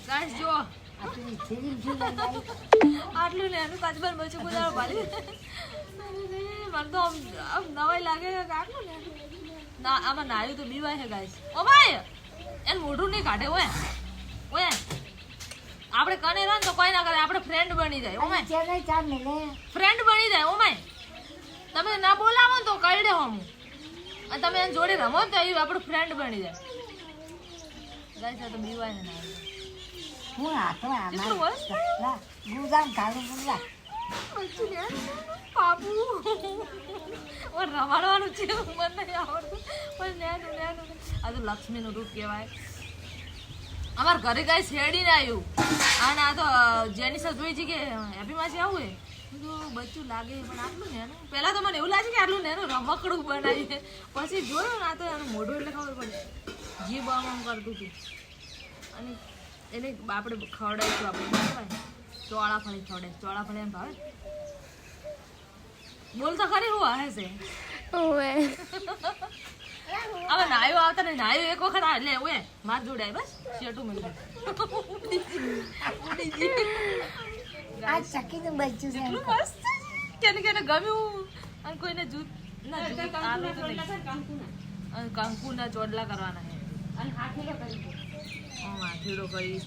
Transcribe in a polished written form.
guys જો આપણી થેલી થી લગાવી આટલું લેનું કાચબર બચ્ચું ગુજારો ભાલી મને તો આમ નવાઈ લાગે કે આટલું લેનું ના આમાં નાયું તો બીવાય છે ગાઈસ ઓ ભાઈ એન મોઢું નહીં કાઢે ઓય ઓય આપણે કને રહે ને તો કોઈ ના કરે આપણે ફ્રેન્ડ બની જાય ઓ માય ચેને ચા મેલે ફ્રેન્ડ બની જાય ઓ માય તમે ના બોલાવો ને તો કઈ દે હું અને તમે એની જોડે રમો ને તો એ આપણું ફ્રેન્ડ બની જાય ગાઈસ આ તો બીવાય ને ના હું હાથમાં કેટલું વર્ષ આના ગુજામ ખાલી ગુજા બાપુ ઓર રમાડવાનું છે મને નહીં આવડતું પણ નેનું આ તો લક્ષ્મીનું રૂપ કહેવાય અમાર ઘરે ગાય શેરડીને આવ્યું અને આ તો જેની સાથે જોઈ છે કે હેપી માસી આવું હે તો બચ્ચું લાગે પણ આટલું નેનું પહેલા તો મને એવું લાગે કે આટલું નેનું રમકડું બનાવીએ પછી જોયું ને આ તો એનું મોઢું એટલે ખબર પડે જીભ આમ કરતું હતું અને એને આપણે ખવડાવીશું આપણે બરાબર ચોળાફળી ખવડાય ચોળાફળી એમ ભાવે બોલ તો ખરી હું આવે છે હવે નાયો આવતા ને નાયો એક વખત આ લે ઓએ માર જોડે બસ શેટું મળ્યું આ ચકીનું બચ્ચું છે કેટલું મસ્ત કેને કેને ગમ્યું અને કોઈને જૂત ના જૂત આલો તો નહીં કંકુના ચોડલા કરવાના છે અને હાથીડો કરી હાથીડો કરીશ